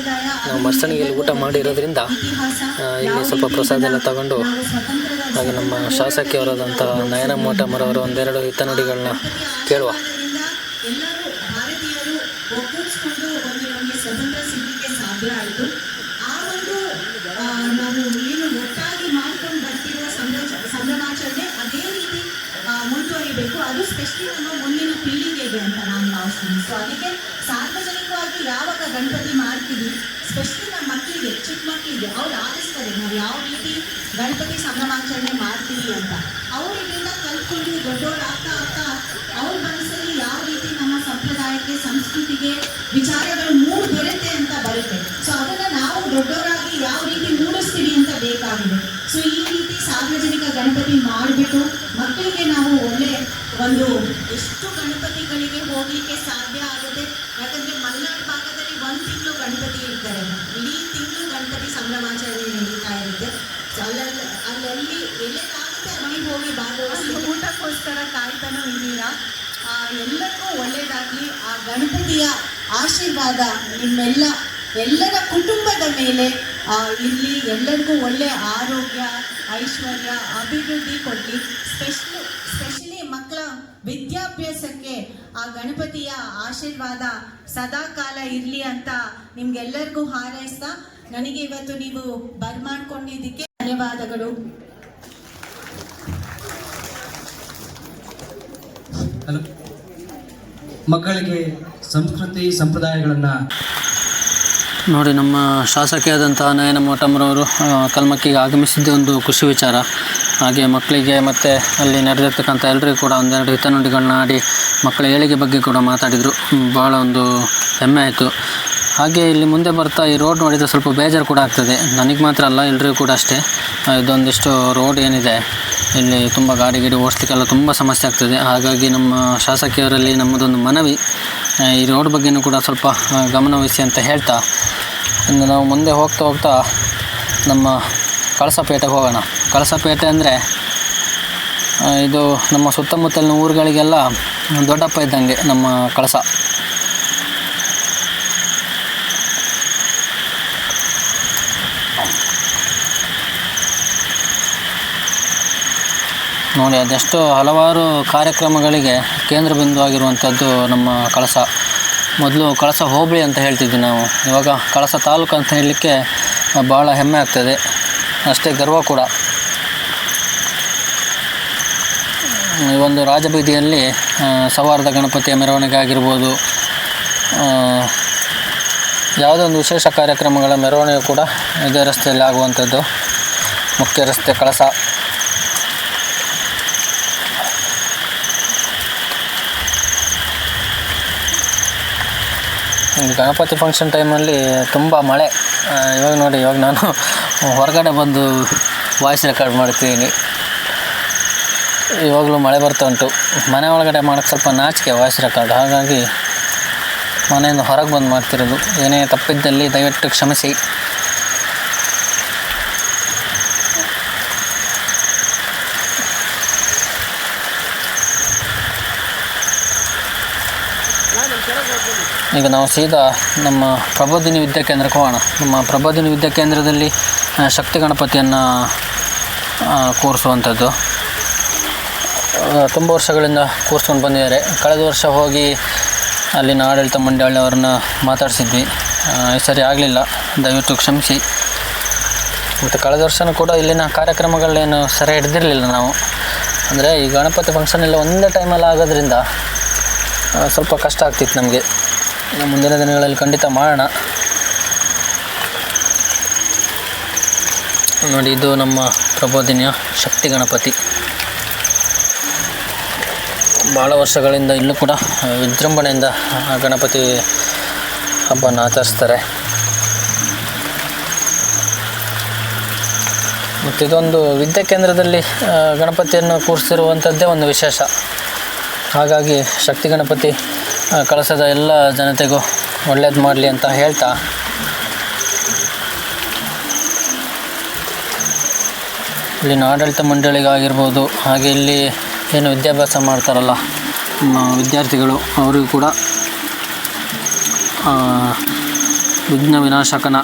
Speaker 1: ನಾವು ಮರ್ಸಣಿಗೆಯಲ್ಲಿ ಊಟ ಮಾಡಿರೋದ್ರಿಂದ ಇಲ್ಲಿ ಸ್ವಲ್ಪ ಪ್ರಸಾದ ಎಲ್ಲ ತಗೊಂಡು ಹಾಗೆ ನಮ್ಮ ಶಾಸಕಿಯವರಾದಂಥ ನಯನ ಮೋಟಮ್ಮರವರ ಒಂದೆರಡು ಹಿತನುಡಿಗಳನ್ನ ಕೇಳುವ.
Speaker 2: ನಾವು ಏನು ಒಟ್ಟಾಗಿ ಮಾಡ್ಕೊಂಡು ಬರ್ತಿರೋ ಸಂಭ್ರಮಾಚರಣೆ ಅದೇ ರೀತಿ ಮುಂದುವರಿಬೇಕು. ಅದು ಸ್ಪೆಷಲಿ ನಮ್ಮ ಮುಂದಿನ ಪೀಳಿಗೆಗೆ ಅಂತ ನಾನು ಭಾವಿಸ್ತೀನಿ. ಸೊ ಅದಕ್ಕೆ ಸಾರ್ವಜನಿಕವಾಗಿ ಯಾವಾಗ ಗಣಪತಿ ಮಾಡ್ತೀವಿ, ಸ್ಪೆಷಲಿ ನಮ್ಮ ಮಕ್ಕಳಿಗೆ, ಚಿಕ್ಕ ಮಕ್ಕಳಿಗೆ ಅವ್ರು ಆಲಿಸ್ತಾರೆ ನಾವು ಯಾವ ರೀತಿ ಗಣಪತಿ ಸಂಭ್ರಮಾಚರಣೆ ಮಾಡ್ತೀವಿ ಅಂತ. ಅವ್ರು ಇದರಿಂದ ಕಲ್ತ್ಕೊಂಡು ದೊಡ್ಡವ್ರು ಆಗ್ತಾ ಆಗ್ತಾ ಅವ್ರ ಮನಸ್ಸಲ್ಲಿ ಯಾವ ರೀತಿ ನಮ್ಮ ಸಂಪ್ರದಾಯಕ್ಕೆ, ಸಂಸ್ಕೃತಿಗೆ ವಿಚಾರಗಳು ಮೂಡ್ ಬರುತ್ತೆ ಅಂತ ಬರುತ್ತೆ. ಸೊ ಅದನ್ನು ನಾವು ದೊಡ್ಡವರಾಗಿ ಯಾವ ರೀತಿ ಮೂಡಿಸ್ತೀವಿ ಅಂತ ಬೇಕಾಗಿದೆ. ಸೊ ಈ ರೀತಿ ಸಾರ್ವಜನಿಕ ಗಣಪತಿ ಮಾಡಿಬಿಟ್ಟು ಮಕ್ಕಳಿಗೆ ನಾವು ಒಳ್ಳೆ ಒಂದು ಎಷ್ಟು ಗಣಪತಿಗಳಿಗೆ ಹೋಗಲಿಕ್ಕೆ ಸಾಧ್ಯ ಆಗುತ್ತೆ. ಯಾಕಂದರೆ ಮಲೆನಾಡು ಭಾಗದಲ್ಲಿ 1 ತಿಂಗಳು ಗಣಪತಿ ಇರ್ತಾರೆ, ಇಡೀ ತಿಂಗಳು ಗಣಪತಿ ಸಂಭ್ರಮಾಚರಣೆ ನಡೀತಾ ಇರುತ್ತೆ. ಸೊ ಅಲ್ಲಲ್ಲಿ ಎಲ್ಲಕ್ಕಾಗುತ್ತೆ ಅಲ್ಲಿಗೆ ಹೋಗಿ ಭಾಗವಹಿಸಿ ಊಟಕ್ಕೋಸ್ಕರ ಕಾಯ್ತಾನೂ ಇದ್ದೀರಾ. ಎಲ್ಲರಿಗೂ ಒಳ್ಳೆಯದಾಗಲಿ. ಆ ಗಣಪತಿಯ ಆಶೀರ್ವಾದ ಎಲ್ಲರ ಕುಟುಂಬದ ಮೇಲೆ ಇಲ್ಲಿ ಎಲ್ಲರಿಗೂ ಒಳ್ಳೆಯ ಆರೋಗ್ಯ, ಐಶ್ವರ್ಯ, ಅಭಿವೃದ್ಧಿ ಕೊಡಲಿ. ಸ್ಪೆಷಲಿ ಮಕ್ಕಳ ವಿದ್ಯಾಭ್ಯಾಸಕ್ಕೆ ಆ ಗಣಪತಿಯ ಆಶೀರ್ವಾದ ಸದಾಕಾಲ ಇರಲಿ ಅಂತ ನಿಮ್ಗೆಲ್ಲರಿಗೂ ಹಾರೈಸ್ತಾ ನನಗೆ ಇವತ್ತು ನೀವು ಬರ್ಮಾಡ್ಕೊಂಡಿದ್ದಕ್ಕೆ ಧನ್ಯವಾದಗಳು.
Speaker 3: ಹಲೋ, ಮಕ್ಕಳಿಗೆ ಸಂಸ್ಕೃತಿ ಸಂಪ್ರದಾಯಗಳನ್ನು
Speaker 1: ನೋಡಿ, ನಮ್ಮ ಶಾಸಕಿಯಾದಂತಹ ನಯನ ಮೋಟಮ್ರವರು ಕಲ್ಮಕ್ಕಿಗೆ ಆಗಮಿಸಿದ್ದೇ ಒಂದು ಖುಷಿ ವಿಚಾರ. ಹಾಗೆ ಮಕ್ಕಳಿಗೆ ಮತ್ತು ಅಲ್ಲಿ ನಡೆದಿರ್ತಕ್ಕಂಥ ಎಲ್ಲರಿಗೂ ಕೂಡ ಒಂದೆರಡು ಹಿತನುಡಿಗಳನ್ನ ಆಡಿ ಮಕ್ಕಳ ಏಳಿಗೆ ಬಗ್ಗೆ ಕೂಡ ಮಾತಾಡಿದರು. ಭಾಳ ಒಂದು ಹೆಮ್ಮೆ ಆಯಿತು. ಹಾಗೆ ಇಲ್ಲಿ ಮುಂದೆ ಬರ್ತಾ ಈ ರೋಡ್ ನೋಡಿದರೆ ಸ್ವಲ್ಪ ಬೇಜಾರು ಕೂಡ ಆಗ್ತದೆ. ನನಗೆ ಮಾತ್ರ ಅಲ್ಲ, ಎಲ್ಲರಿಗೂ ಕೂಡ ಅಷ್ಟೇ. ಇದೊಂದಿಷ್ಟು ರೋಡ್ ಏನಿದೆ ಇಲ್ಲಿ ತುಂಬ ಗಾಡಿ ಓಡಿಸ್ಲಿಕ್ಕೆಲ್ಲ ತುಂಬ ಸಮಸ್ಯೆ ಆಗ್ತದೆ. ಹಾಗಾಗಿ ನಮ್ಮ ಶಾಸಕಿಯವರಲ್ಲಿ ನಮ್ಮದೊಂದು ಮನವಿ, ಈ ರೋಡ್ ಬಗ್ಗೆಯೂ ಕೂಡ ಸ್ವಲ್ಪ ಗಮನವಹಿಸಿ ಅಂತ ಹೇಳ್ತಾ, ಇನ್ನು ನಾವು ಮುಂದೆ ಹೋಗ್ತಾ ನಮ್ಮ ಕಳಸಪೇಟೆಗೆ ಹೋಗೋಣ. ಕಳಸಪೇಟೆ ಅಂದರೆ ಇದು ನಮ್ಮ ಸುತ್ತಮುತ್ತಲಿನ ಊರುಗಳಿಗೆಲ್ಲ ದೊಡ್ಡಪ್ಪ ಇದ್ದಂಗೆ ನಮ್ಮ ಕಳಸ. ನೋಡಿ, ಅದೆಷ್ಟೋ ಹಲವಾರು ಕಾರ್ಯಕ್ರಮಗಳಿಗೆ ಕೇಂದ್ರ ಬಿಂದು ಆಗಿರುವಂಥದ್ದು ನಮ್ಮ ಕಳಸ. ಮೊದಲು ಕಳಸ ಹೋಬಳಿ ಅಂತ ಹೇಳ್ತಿದ್ವಿ ನಾವು, ಇವಾಗ ಕಳಸ ತಾಲೂಕು ಅಂತ ಹೇಳಲಿಕ್ಕೆ ಭಾಳ ಹೆಮ್ಮೆ ಆಗ್ತದೆ, ಅಷ್ಟೇ ಗರ್ವ ಕೂಡ. ಈ ಒಂದು ರಾಜಬೀದಿಯಲ್ಲಿ ಸವಾರದ ಗಣಪತಿಯ ಮೆರವಣಿಗೆ ಆಗಿರ್ಬೋದು, ಯಾವುದೋ ಒಂದು ವಿಶೇಷ ಕಾರ್ಯಕ್ರಮಗಳ ಮೆರವಣಿಗೆ ಕೂಡ ಇದೇ ರಸ್ತೆಯಲ್ಲಿ ಆಗುವಂಥದ್ದು. ಮುಖ್ಯ ರಸ್ತೆ ಕಳಸ. ಗಣಪತಿ ಫಂಕ್ಷನ್ ಟೈಮಲ್ಲಿ ತುಂಬ ಮಳೆ. ಇವಾಗ ನೋಡಿ, ಇವಾಗ ನಾನು ಹೊರಗಡೆ ಬಂದು ವಾಯ್ಸ್ ರೆಕಾರ್ಡ್ ಮಾಡ್ತಿದ್ದೀನಿ. ಇವಾಗಲೂ ಮಳೆ ಬರ್ತಾ ಉಂಟು. ಮನೆ ಒಳಗಡೆ ಮಾಡೋಕ್ಕೆ ಸ್ವಲ್ಪ ನಾಚಿಕೆ ವಾಯ್ಸ್ ರೆಕಾರ್ಡ್, ಹಾಗಾಗಿ ಮನೆಯಿಂದ ಹೊರಗೆ ಬಂದು ಮಾಡ್ತಿರೋದು. ಏನೇ ತಪ್ಪಿದ್ದಲ್ಲಿ ದಯವಿಟ್ಟು ಕ್ಷಮಿಸಿ. ಈಗ ನಾವು ಸೀದಾ ನಮ್ಮ ಪ್ರಬೋಧಿನಿ ವಿದ್ಯಾಕೇಂದ್ರಕ್ಕೆ ಹೋಗೋಣ. ನಮ್ಮ ಪ್ರಬೋಧಿನಿ ವಿದ್ಯಾಕೇಂದ್ರದಲ್ಲಿ ಶಕ್ತಿ ಗಣಪತಿಯನ್ನು ಕೂರಿಸುವಂಥದ್ದು ತುಂಬ ವರ್ಷಗಳಿಂದ ಕೂರಿಸ್ಕೊಂಡು ಬಂದಿದ್ದಾರೆ. ಕಳೆದ ವರ್ಷ ಹೋಗಿ ಅಲ್ಲಿನ ಆಡಳಿತ ಮಂಡಳಿಯವ್ರನ್ನ ಮಾತಾಡಿಸಿದ್ವಿ, ಈ ಸರಿ ಆಗಲಿಲ್ಲ, ದಯವಿಟ್ಟು ಕ್ಷಮಿಸಿ. ಮತ್ತು ಕಳೆದ ವರ್ಷವೂ ಕೂಡ ಇಲ್ಲಿನ ಕಾರ್ಯಕ್ರಮಗಳೇನು ಸರಿ ಹಿಡಿದಿರಲಿಲ್ಲ ನಾವು. ಅಂದರೆ ಈ ಗಣಪತಿ ಫಂಕ್ಷನ್ ಎಲ್ಲ ಒಂದೇ ಟೈಮಲ್ಲಿ ಆಗೋದ್ರಿಂದ ಸ್ವಲ್ಪ ಕಷ್ಟ ಆಗ್ತಿತ್ತು ನಮಗೆ. ಮುಂದಿನ ದಿನಗಳಲ್ಲಿ ಖಂಡಿತ ಮಾಡೋಣ. ನೋಡಿ, ಇದು ನಮ್ಮ ಪ್ರಬೋಧಿನಿಯ ಶಕ್ತಿ ಗಣಪತಿ. ಭಾಳ ವರ್ಷಗಳಿಂದ ಇಲ್ಲೂ ಕೂಡ ವಿಜೃಂಭಣೆಯಿಂದ ಗಣಪತಿ ಹಬ್ಬನ ಆಚರಿಸ್ತಾರೆ. ಮತ್ತು ಇದೊಂದು ವಿದ್ಯಾಕೇಂದ್ರದಲ್ಲಿ ಗಣಪತಿಯನ್ನು ಕೂರಿಸಿರುವಂಥದ್ದೇ ಒಂದು ವಿಶೇಷ. ಹಾಗಾಗಿ ಶಕ್ತಿ ಗಣಪತಿ ಕಳಸದ ಎಲ್ಲ ಜನತೆಗೂ ಒಳ್ಳೇದು ಮಾಡಲಿ ಅಂತ ಹೇಳ್ತಾ, ಇಲ್ಲಿನ ಆಡಳಿತ ಮಂಡಳಿಗಾಗಿರ್ಬೋದು, ಹಾಗೆ ಇಲ್ಲಿ ಏನು ವಿದ್ಯಾಭ್ಯಾಸ ಮಾಡ್ತಾರಲ್ಲ ವಿದ್ಯಾರ್ಥಿಗಳು, ಅವರಿಗೂ ಕೂಡ ವಿಘ್ನ ವಿನಾಶಕನ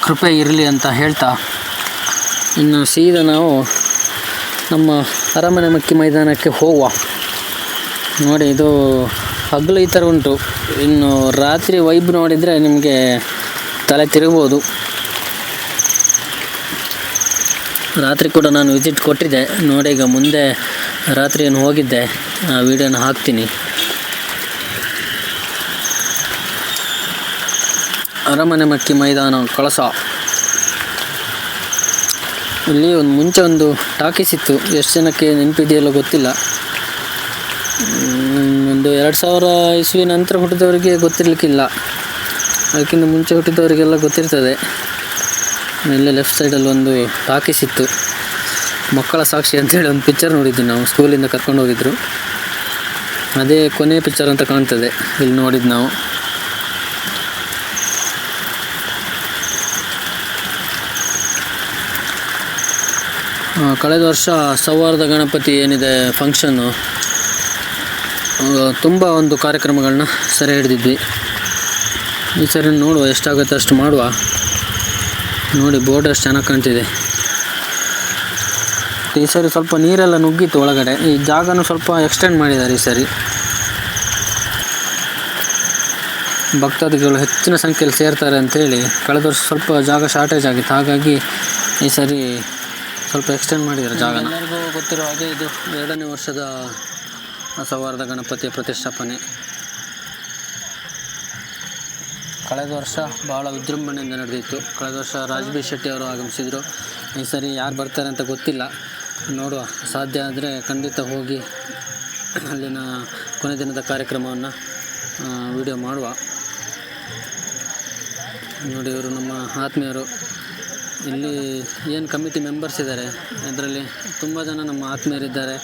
Speaker 1: ಕೃಪೆ ಇರಲಿ ಅಂತ ಹೇಳ್ತಾ, ಇನ್ನು ಸೀದಾ ನಾವು ನಮ್ಮ ಅರಮನೆ ಮಕ್ಕಿ ಮೈದಾನಕ್ಕೆ ಹೋಗುವ. ನೋಡಿ, ಇದು ಹಗಲು ಈ ಥರ ಉಂಟು, ಇನ್ನು ರಾತ್ರಿ ವೈಬ್ ನೋಡಿದರೆ ನಿಮಗೆ ತಲೆ ತಿರುಗ್ಬೋದು. ರಾತ್ರಿ ಕೂಡ ನಾನು ವಿಸಿಟ್ ಕೊಟ್ಟಿದ್ದೆ. ನೋಡಿ, ಈಗ ಮುಂದೆ ರಾತ್ರಿ ಏನು ಹೋಗಿದ್ದೆ, ಆ ವಿಡಿಯೋನ ಹಾಕ್ತೀನಿ. ಅರಮನೆ ಮಕ್ಕಿ ಮೈದಾನ ಕಳಸ. ಇಲ್ಲಿ ಮುಂಚೆ ಒಂದು ಟಾಕೀಸ್ ಇತ್ತು, ಎಷ್ಟು ಜನಕ್ಕೆ ನೆನಪಿದೆಯಲ್ಲ ಗೊತ್ತಿಲ್ಲ. ಒಂದು 2000 ಇಸ್ವಿ ನಂತರ ಹುಟ್ಟಿದವರಿಗೆ ಗೊತ್ತಿರಲಿಕ್ಕಿಲ್ಲ, ಅದಕ್ಕಿಂತ ಮುಂಚೆ ಹುಟ್ಟಿದವರಿಗೆಲ್ಲ ಗೊತ್ತಿರ್ತದೆ. ಇಲ್ಲೇ ಲೆಫ್ಟ್ ಸೈಡಲ್ಲಿ ಒಂದು ಟಾಕೀಸ್ ಇತ್ತು, ಮಕ್ಕಳ ಸಾಕ್ಷಿ ಅಂತೇಳಿ ಒಂದು ಪಿಕ್ಚರ್ ನೋಡಿದ್ವಿ ನಾವು, ಸ್ಕೂಲಿಂದ ಕರ್ಕೊಂಡು ಹೋಗಿದ್ರು. ಅದೇ ಕೊನೆಯ ಪಿಕ್ಚರ್ ಅಂತ ಕಾಣ್ತದೆ ಇಲ್ಲಿ ನೋಡಿದ್ದು ನಾವು. ಕಳೆದ ವರ್ಷ ಸೌಹಾರ್ದ ಗಣಪತಿ ಏನಿದೆ ಫಂಕ್ಷನ್ನು, ತುಂಬ ಒಂದು ಕಾರ್ಯಕ್ರಮಗಳನ್ನ ಸೆರೆ ಹಿಡಿದಿದ್ವಿ. ಈ ಸರಿ ನೋಡುವ, ಎಷ್ಟಾಗುತ್ತೆ ಅಷ್ಟು ಮಾಡುವ. ನೋಡಿ ಬೋರ್ಡ್ ಅಷ್ಟು ಚೆನ್ನಾಗಿ ಕಾಣ್ತಿದೆ. ಈ ಸರಿ ಸ್ವಲ್ಪ ನೀರೆಲ್ಲ ನುಗ್ಗಿತ್ತು ಒಳಗಡೆ, ಈ ಜಾಗನೂ ಸ್ವಲ್ಪ ಎಕ್ಸ್ಟೆಂಡ್ ಮಾಡಿದ್ದಾರೆ ಈ ಸರಿ. ಭಕ್ತಾದಿಗಳು ಹೆಚ್ಚಿನ ಸಂಖ್ಯೆಯಲ್ಲಿ ಸೇರ್ತಾರೆ ಅಂಥೇಳಿ ಕಳೆದ ವರ್ಷ ಸ್ವಲ್ಪ ಜಾಗ ಶಾರ್ಟೇಜ್ ಆಗಿತ್ತು, ಹಾಗಾಗಿ ಈ ಸರಿ ಸ್ವಲ್ಪ ಎಕ್ಸ್ಟೆಂಡ್ ಮಾಡಿದ್ದಾರೆ ಜಾಗನ. ಎಲ್ಲರಿಗೂ ಗೊತ್ತಿರೋ ಹಾಗೆ ಇದು 2ನೇ ವರ್ಷದ ಸೌಹಾರ್ದ ಗಣಪತಿಯ ಪ್ರತಿಷ್ಠಾಪನೆ. ಕಳೆದ ವರ್ಷ ಭಾಳ ವಿಜೃಂಭಣೆಯಿಂದ ನಡೆದಿತ್ತು. ಕಳೆದ ವರ್ಷ ರಾಜ್ ಬಿ ಶೆಟ್ಟಿ ಅವರು ಆಗಮಿಸಿದರು. ಈ ಸರಿ ಯಾರು ಬರ್ತಾರೆ ಅಂತ ಗೊತ್ತಿಲ್ಲ, ನೋಡುವ. ಸಾಧ್ಯ ಆದರೆ ಖಂಡಿತ ಹೋಗಿ ಅಲ್ಲಿನ ಕೊನೆ ದಿನದ ಕಾರ್ಯಕ್ರಮವನ್ನು ವಿಡಿಯೋ ಮಾಡುವ. ನೋಡಿ, ಇವರು ನಮ್ಮ ಆತ್ಮೀಯರು. ಇಲ್ಲಿ ಏನು ಕಮಿಟಿ ಮೆಂಬರ್ಸ್ ಇದ್ದಾರೆ, ಇದರಲ್ಲಿ ತುಂಬ ಜನ ನಮ್ಮ ಆತ್ಮೀಯರಿದ್ದಾರೆ.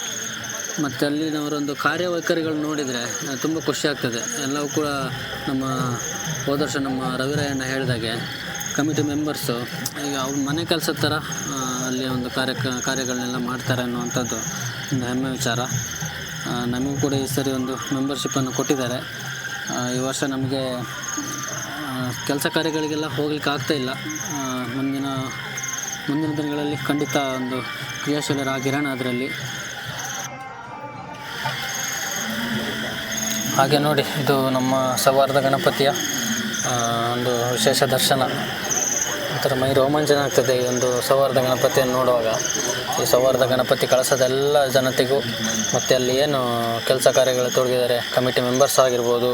Speaker 1: ಮತ್ತು ಅಲ್ಲಿನವರೊಂದು ಕಾರ್ಯವೈಖರಿಗಳು ನೋಡಿದರೆ ತುಂಬ ಖುಷಿ ಆಗ್ತದೆ. ಎಲ್ಲವೂ ಕೂಡ ನಮ್ಮ ಹೋದ ವರ್ಷ ನಮ್ಮ ರವಿರಾಯಣ್ಣ ಹೇಳಿದಾಗೆ ಕಮಿಟಿ ಮೆಂಬರ್ಸು ಈಗ ಅವ್ರ ಮನೆ ಕೆಲಸದ ಥರ ಅಲ್ಲಿ ಒಂದು ಕಾರ್ಯಗಳನ್ನೆಲ್ಲ ಮಾಡ್ತಾರೆ ಅನ್ನುವಂಥದ್ದು ಒಂದು ಹೆಮ್ಮೆ ವಿಚಾರ. ನಮಗೂ ಕೂಡ ಈ ಸರಿ ಒಂದು ಮೆಂಬರ್ಶಿಪ್ಪನ್ನು ಕೊಟ್ಟಿದ್ದಾರೆ. ಈ ವರ್ಷ ನಮಗೆ ಕೆಲಸ ಕಾರ್ಯಗಳಿಗೆಲ್ಲ ಹೋಗ್ಲಿಕ್ಕೆ ಆಗ್ತಾಯಿಲ್ಲ. ಮುಂದಿನ ದಿನಗಳಲ್ಲಿ ಖಂಡಿತ ಒಂದು ಕ್ರಿಯಾಶೀಲರಾಗಿರೋಣ ಅದರಲ್ಲಿ. ಹಾಗೆ ನೋಡಿ, ಇದು ನಮ್ಮ ಸೌಹಾರ್ದ ಗಣಪತಿಯ ಒಂದು ವಿಶೇಷ ದರ್ಶನ. ಒಂಥರ ಮೈ ರೋಮಾಂಚನ ಆಗ್ತದೆ ಈ ಒಂದು ಸೌಹಾರ್ದ ಗಣಪತಿಯನ್ನು ನೋಡುವಾಗ. ಈ ಸೌಹಾರ್ದ ಗಣಪತಿ ಕಳಸದ ಎಲ್ಲ ಜನತೆಗೂ ಮತ್ತು ಅಲ್ಲಿ ಏನು ಕೆಲಸ ಕಾರ್ಯಗಳು ತೊಡಗಿದ್ದಾರೆ, ಕಮಿಟಿ ಮೆಂಬರ್ಸ್ ಆಗಿರ್ಬೋದು,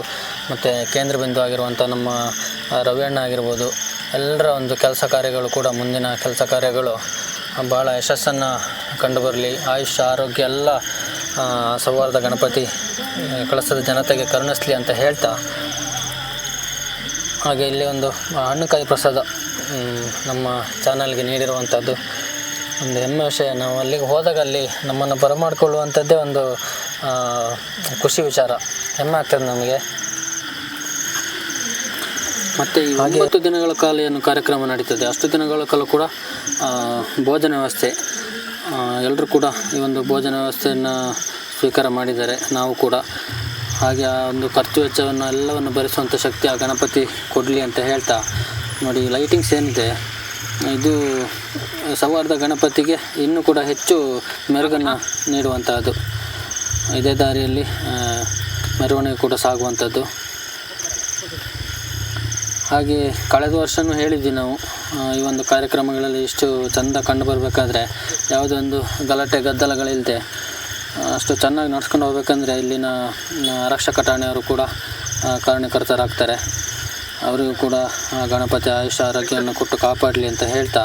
Speaker 1: ಮತ್ತು ಕೇಂದ್ರ ಬಿಂದು ಆಗಿರುವಂಥ ನಮ್ಮ ರವಿಯಣ್ಣ ಆಗಿರ್ಬೋದು, ಎಲ್ಲರ ಒಂದು ಕೆಲಸ ಕಾರ್ಯಗಳು ಕೂಡ, ಮುಂದಿನ ಕೆಲಸ ಕಾರ್ಯಗಳು ಭಾಳ ಯಶಸ್ಸನ್ನು ಕಂಡುಬರಲಿ. ಆಯುಷ್ಯ ಆರೋಗ್ಯ ಎಲ್ಲ ಸೌಹಾರ್ದ ಗಣಪತಿ ಕಳಸದ ಜನತೆಗೆ ಕರುಣಿಸಲಿ ಅಂತ ಹೇಳ್ತಾ, ಹಾಗೆ ಇಲ್ಲಿ ಒಂದು ಹಣ್ಣುಕಾಯಿ ಪ್ರಸಾದ ನಮ್ಮ ಚಾನಲ್ಗೆ ನೀಡಿರುವಂಥದ್ದು ಒಂದು ಹೆಮ್ಮೆ ವಿಷಯ. ನಾವು ಅಲ್ಲಿಗೆ ಹೋದಾಗ ಅಲ್ಲಿ ನಮ್ಮನ್ನು ಬರಮಾಡಿಕೊಳ್ಳುವಂಥದ್ದೇ ಒಂದು ಖುಷಿ ವಿಚಾರ, ಹೆಮ್ಮೆ ಆಗ್ತದೆ ನಮಗೆ. ಮತ್ತು ಹಾಗೆ 10 ದಿನಗಳ ಕಾಲ ಏನು ಕಾರ್ಯಕ್ರಮ ನಡೀತದೆ, ಅಷ್ಟು ದಿನಗಳ ಕಾಲ ಕೂಡ ಭೋಜನ ವ್ಯವಸ್ಥೆ, ಎಲ್ಲರೂ ಕೂಡ ಈ ಒಂದು ಭೋಜನ ವ್ಯವಸ್ಥೆಯನ್ನು ಸ್ವೀಕಾರ ಮಾಡಿದ್ದಾರೆ, ನಾವು ಕೂಡ. ಹಾಗೆ ಆ ಒಂದು ಖರ್ಚು ವೆಚ್ಚವನ್ನು ಎಲ್ಲವನ್ನು ಭರಿಸುವಂಥ ಶಕ್ತಿ ಆ ಗಣಪತಿ ಕೊಡಲಿ ಅಂತ ಹೇಳ್ತಾ, ನೋಡಿ ಲೈಟಿಂಗ್ಸ್ ಏನಿದೆ, ಇದು ಸೌಹಾರ್ದ ಗಣಪತಿಗೆ ಇನ್ನೂ ಕೂಡ ಹೆಚ್ಚು ಮೆರುಗನ್ನು ನೀಡುವಂಥದ್ದು. ಇದೇ ದಾರಿಯಲ್ಲಿ ಮೆರವಣಿಗೆ ಕೂಡ ಸಾಗುವಂಥದ್ದು. ಹಾಗೆ ಕಳೆದ ವರ್ಷವೂ ಹೇಳಿದ್ವಿ ನಾವು, ಈ ಒಂದು ಕಾರ್ಯಕ್ರಮಗಳಲ್ಲಿ ಇಷ್ಟು ಚೆಂದ ಕಂಡು ಬರಬೇಕಾದ್ರೆ ಯಾವುದೇ ಒಂದು ಗಲಾಟೆ ಗದ್ದಲಗಳಿಲ್ಲದೆ ಅಷ್ಟು ಚೆನ್ನಾಗಿ ನಡ್ಸ್ಕೊಂಡು ಹೋಗ್ಬೇಕಂದ್ರೆ ಇಲ್ಲಿನ ಆರಕ್ಷಕ ಠಾಣೆಯವರು ಕೂಡ ಕಾರಣಕರ್ತರಾಗ್ತಾರೆ. ಅವರಿಗೂ ಕೂಡ ಗಣಪತಿ ಆಯುಷ್ಯ ಆರೋಗ್ಯವನ್ನು ಕೊಟ್ಟು ಕಾಪಾಡಲಿ ಅಂತ ಹೇಳ್ತಾ,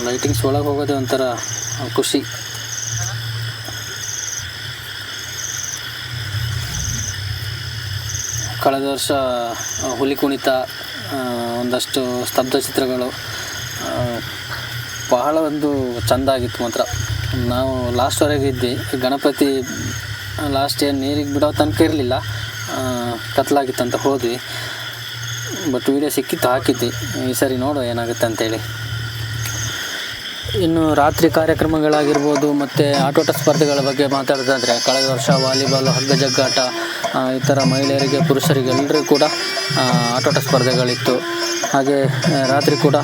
Speaker 1: ಲೈಟಿಂಗ್ಸ್ ಒಳಗೆ ಹೋಗೋದೇ ಒಂಥರ ಖುಷಿ. ಕಳೆದ ವರ್ಷ ಹುಲಿ ಕುಣಿತ, ಒಂದಷ್ಟು ಸ್ತಬ್ಧ ಚಿತ್ರಗಳು ಬಹಳ ಒಂದು ಚೆಂದ ಆಗಿತ್ತು ಮಾತ್ರ. ನಾವು ಲಾಸ್ಟ್ವರೆಗೆ ಇದ್ವಿ, ಗಣಪತಿ ಲಾಸ್ಟ್ ಏನು ನೀರಿಗೆ ಬಿಡೋ ತನಕ ಇರಲಿಲ್ಲ, ಕತ್ಲಾಗಿತ್ತಂತ ಹೋದ್ವಿ. ಬಟ್ ವೀಡಿಯೋ ಸಿಕ್ಕಿತ್ತು, ಹಾಕಿದ್ವಿ. ಈ ಸರಿ ನೋಡುವ ಏನಾಗುತ್ತೆ ಅಂತೇಳಿ. ಇನ್ನು ರಾತ್ರಿ ಕಾರ್ಯಕ್ರಮಗಳಾಗಿರ್ಬೋದು ಮತ್ತು ಆಟೋಟ ಸ್ಪರ್ಧೆಗಳ ಬಗ್ಗೆ ಮಾತಾಡೋದಾದರೆ, ಕಳೆದ ವರ್ಷ ವಾಲಿಬಾಲ್, ಹಗ್ಗ ಜಗ್ಗಾಟ, ಈ ಥರ ಮಹಿಳೆಯರಿಗೆ ಪುರುಷರಿಗೆ ಎಲ್ಲರಿಗೂ ಕೂಡ ಆಟೋಟ ಸ್ಪರ್ಧೆಗಳಿತ್ತು. ಹಾಗೆ ರಾತ್ರಿ ಕೂಡ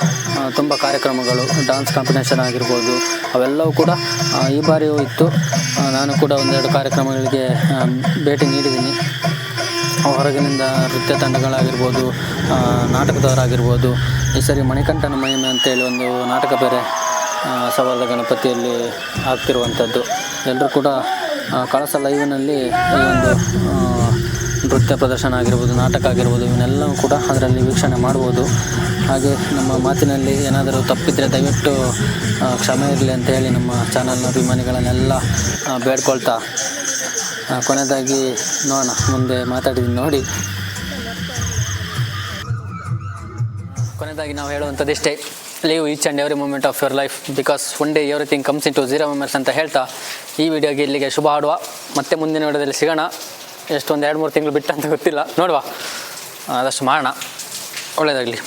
Speaker 1: ತುಂಬ ಕಾರ್ಯಕ್ರಮಗಳು, ಡ್ಯಾನ್ಸ್ ಕಾಂಪಿಟೇಷನ್ ಆಗಿರ್ಬೋದು, ಅವೆಲ್ಲವೂ ಕೂಡ ಈ ಬಾರಿಯೂ ಇತ್ತು. ನಾನು ಕೂಡ ಒಂದೆರಡು ಕಾರ್ಯಕ್ರಮಗಳಿಗೆ ಭೇಟಿ ನೀಡಿದ್ದೀನಿ. ಹೊರಗಿನಿಂದ ನೃತ್ಯ ತಂಡಗಳಾಗಿರ್ಬೋದು, ನಾಟಕದವರಾಗಿರ್ಬೋದು. ಈ ಸರಿ ಮಣಿಕಂಠನ ಮಹಿಮೆ ಅಂತೇಳಿ ಒಂದು ನಾಟಕ ಬೇರೆ ಸವಾಲದ ಗಣಪತಿಯಲ್ಲಿ ಆಗ್ತಿರುವಂಥದ್ದು. ಎಲ್ಲರೂ ಕೂಡ ಕಳಸ ಲೈವ್ನಲ್ಲಿ ಈ ಒಂದು ನೃತ್ಯ ಪ್ರದರ್ಶನ ಆಗಿರ್ಬೋದು, ನಾಟಕ ಆಗಿರ್ಬೋದು, ಇವನ್ನೆಲ್ಲವೂ ಕೂಡ ಅದರಲ್ಲಿ ವೀಕ್ಷಣೆ ಮಾಡ್ಬೋದು. ಹಾಗೆ ನಮ್ಮ ಮಾತಿನಲ್ಲಿ ಏನಾದರೂ ತಪ್ಪಿದರೆ ದಯವಿಟ್ಟು ಕ್ಷಮೆ ಇರಲಿ ಅಂತ ಹೇಳಿ ನಮ್ಮ ಚಾನಲ್ನ ಅಭಿಮಾನಿಗಳನ್ನೆಲ್ಲ ಬೇಡ್ಕೊಳ್ತಾ, ಕೊನೆಯದಾಗಿ ನೋಡೋಣ ಮುಂದೆ ಮಾತಾಡಿದ್ದೀನಿ ನೋಡಿ. ಕೊನೆಯದಾಗಿ ನಾವು ಹೇಳುವಂಥದ್ದು ಇಷ್ಟೇ, live each and every moment of your life because one day everything comes into zero memories ಅಂತ ಹೇಳ್ತಾ ಈ ವಿಡಿಯೋಗೆ ಇಲ್ಲಿಗೆ ಶುಭ ಹಾಡುವ. ಮತ್ತೆ ಮುಂದಿನ ವಿಡಿಯೋದಲ್ಲಿ ಸಿಗೋಣ. ಎಷ್ಟು ಒಂದು 2-3 ತಿಂಗಳು ಬಿಟ್ಟು ಅಂತ ಗೊತ್ತಿಲ್ಲ, ನೋಡುವ, ಆದಷ್ಟು ಮಾಡೋಣ. ಒಳ್ಳೆಯದಾಗಲಿ.